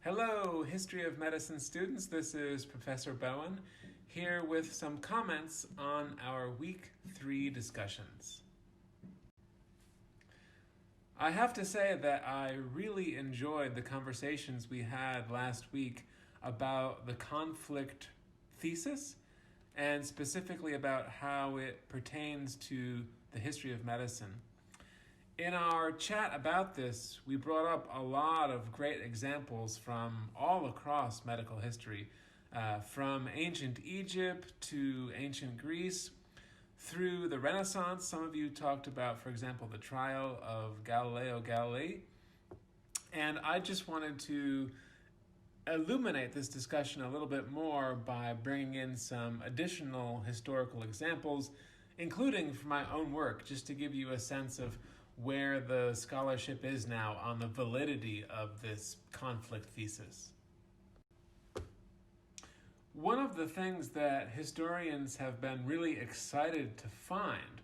Hello, History of Medicine students. This is Professor Bowen here with some comments on our Week 3 discussions. I have to say that I really enjoyed the conversations we had last week about the conflict thesis and specifically about how it pertains to the history of medicine. In our chat about this, we brought up a lot of great examples from all across medical history, from ancient Egypt to ancient Greece, through the Renaissance. Some of you talked about, for example, the trial of Galileo Galilei. And I just wanted to illuminate this discussion a little bit more by bringing in some additional historical examples, including from my own work, just to give you a sense of where the scholarship is now on the validity of this conflict thesis. One of the things that historians have been really excited to find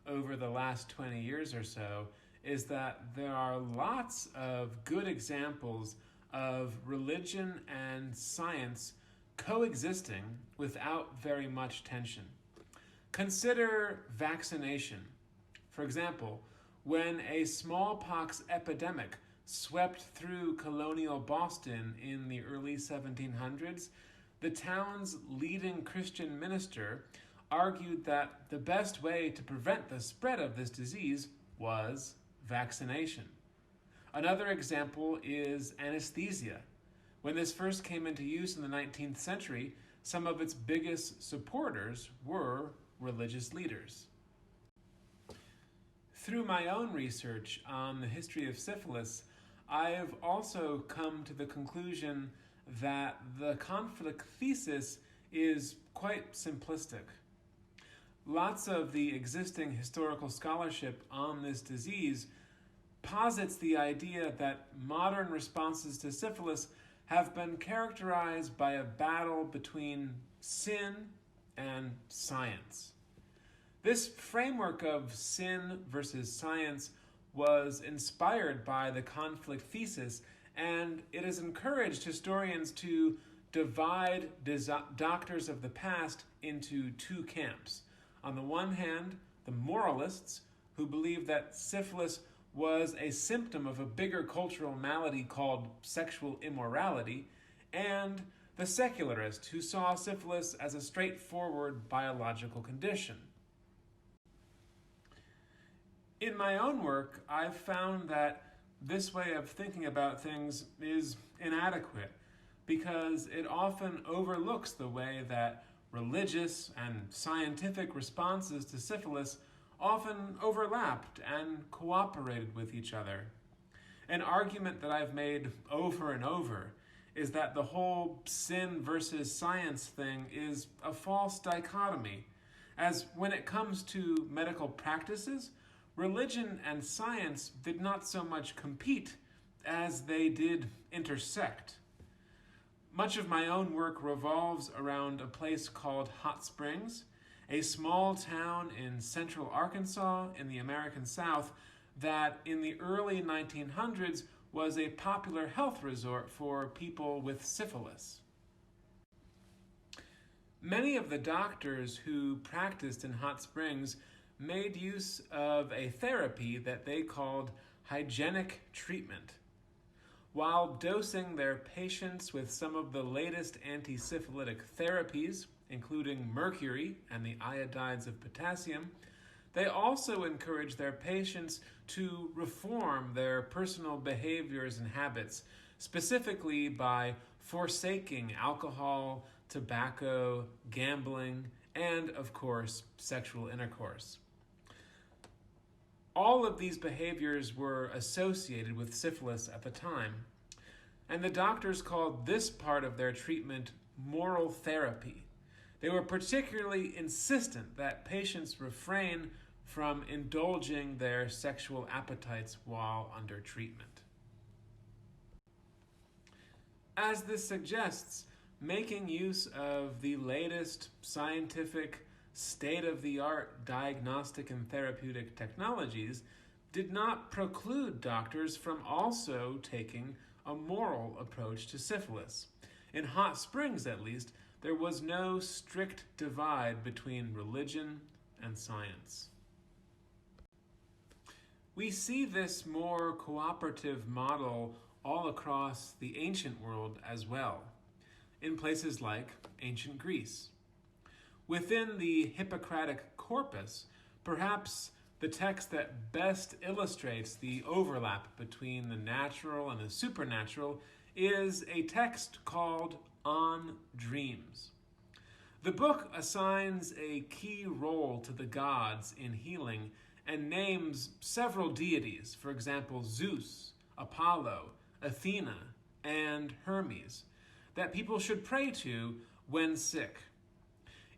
over the last 20 years or so is that there are lots of good examples of religion and science coexisting without very much tension. Consider vaccination. For example, when a smallpox epidemic swept through colonial Boston in the early 1700s, the town's leading Christian minister argued that the best way to prevent the spread of this disease was vaccination. Another example is anesthesia. When this first came into use in the 19th century, some of its biggest supporters were religious leaders. Through my own research on the history of syphilis, I have also come to the conclusion that the conflict thesis is quite simplistic. Lots of the existing historical scholarship on this disease posits the idea that modern responses to syphilis have been characterized by a battle between sin and science. This framework of sin versus science was inspired by the conflict thesis, and it has encouraged historians to divide doctors of the past into two camps. On the one hand, the moralists, who believed that syphilis was a symptom of a bigger cultural malady called sexual immorality, and the secularists, who saw syphilis as a straightforward biological condition. In my own work, I've found that this way of thinking about things is inadequate because it often overlooks the way that religious and scientific responses to syphilis often overlapped and cooperated with each other. An argument that I've made over and over is that the whole sin versus science thing is a false dichotomy, as when it comes to medical practices, religion and science did not so much compete as they did intersect. Much of my own work revolves around a place called Hot Springs, a small town in central Arkansas in the American South that in the early 1900s was a popular health resort for people with syphilis. Many of the doctors who practiced in Hot Springs made use of a therapy that they called hygienic treatment. While dosing their patients with some of the latest anti-syphilitic therapies, including mercury and the iodides of potassium, they also encouraged their patients to reform their personal behaviors and habits, specifically by forsaking alcohol, tobacco, gambling, and, of course, sexual intercourse. All of these behaviors were associated with syphilis at the time, and the doctors called this part of their treatment moral therapy. They were particularly insistent that patients refrain from indulging their sexual appetites while under treatment. As this suggests, making use of the latest scientific state-of-the-art diagnostic and therapeutic technologies did not preclude doctors from also taking a moral approach to syphilis. In hot springs, at least, there was no strict divide between religion and science. We see this more cooperative model all across the ancient world as well, in places like ancient Greece. Within the Hippocratic corpus, perhaps the text that best illustrates the overlap between the natural and the supernatural is a text called On Dreams. The book assigns a key role to the gods in healing and names several deities, for example, Zeus, Apollo, Athena, and Hermes, that people should pray to when sick.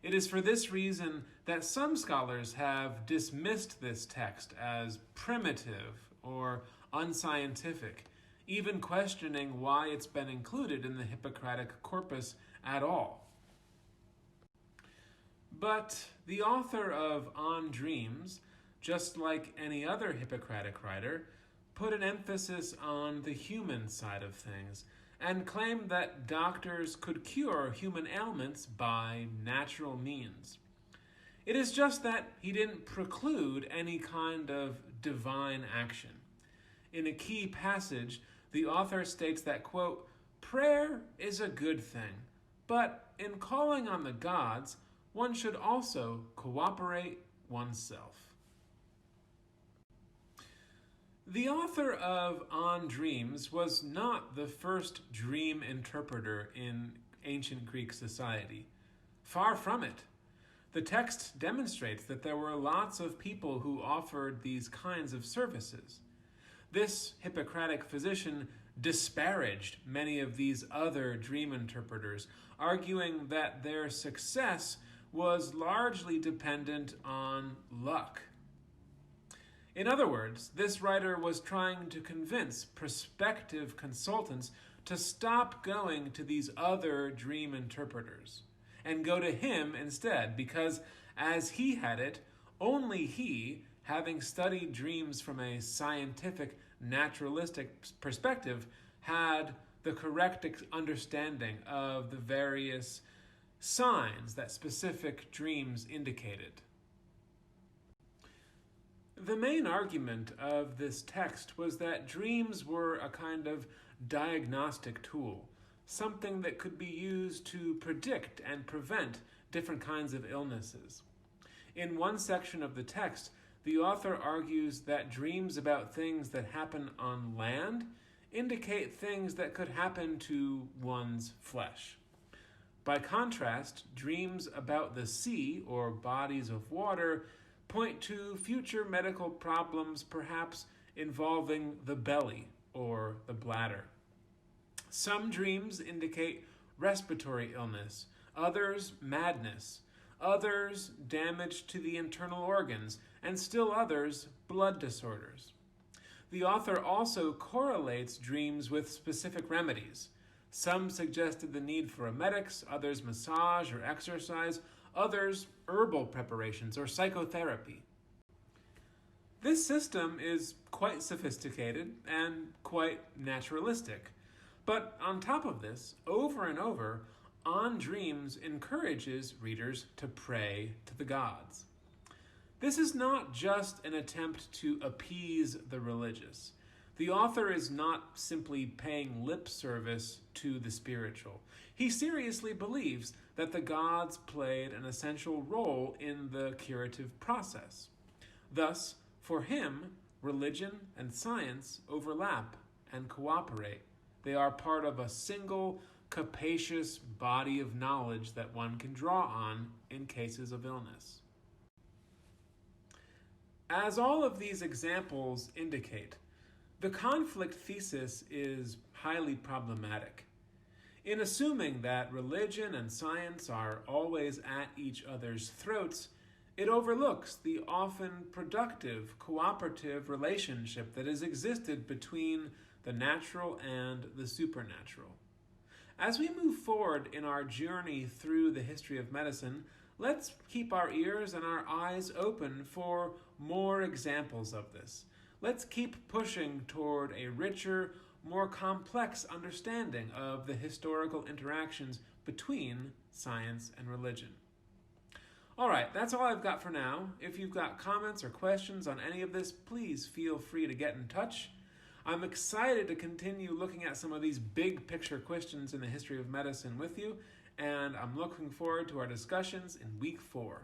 It is for this reason that some scholars have dismissed this text as primitive or unscientific, even questioning why it's been included in the Hippocratic corpus at all. But the author of On Dreams, just like any other Hippocratic writer, put an emphasis on the human side of things and claimed that doctors could cure human ailments by natural means. It is just that he didn't preclude any kind of divine action. In a key passage, the author states that, quote, "Prayer is a good thing, but in calling on the gods, one should also cooperate oneself." The author of On Dreams was not the first dream interpreter in ancient Greek society. Far from it. The text demonstrates that there were lots of people who offered these kinds of services. This Hippocratic physician disparaged many of these other dream interpreters, arguing that their success was largely dependent on luck. In other words, this writer was trying to convince prospective consultants to stop going to these other dream interpreters and go to him instead, because, as he had it, only he, having studied dreams from a scientific, naturalistic perspective, had the correct understanding of the various signs that specific dreams indicated. The main argument of this text was that dreams were a kind of diagnostic tool, something that could be used to predict and prevent different kinds of illnesses. In one section of the text, the author argues that dreams about things that happen on land indicate things that could happen to one's flesh. By contrast, dreams about the sea or bodies of water point to future medical problems, perhaps involving the belly or the bladder. Some dreams indicate respiratory illness, others madness, others damage to the internal organs, and still others blood disorders. The author also correlates dreams with specific remedies. Some suggested the need for emetics, others massage or exercise, others herbal preparations or psychotherapy. This system is quite sophisticated and quite naturalistic. But on top of this, over and over, On Dreams encourages readers to pray to the gods. This is not just an attempt to appease the religious. The author is not simply paying lip service to the spiritual. He seriously believes that the gods played an essential role in the curative process. Thus, for him, religion and science overlap and cooperate. They are part of a single, capacious body of knowledge that one can draw on in cases of illness. As all of these examples indicate, the conflict thesis is highly problematic. In assuming that religion and science are always at each other's throats, it overlooks the often productive, cooperative relationship that has existed between the natural and the supernatural. As we move forward in our journey through the history of medicine, let's keep our ears and our eyes open for more examples of this. Let's keep pushing toward a richer, more complex understanding of the historical interactions between science and religion. All right, that's all I've got for now. If you've got comments or questions on any of this, please feel free to get in touch. I'm excited to continue looking at some of these big picture questions in the history of medicine with you, and I'm looking forward to our discussions in week 4.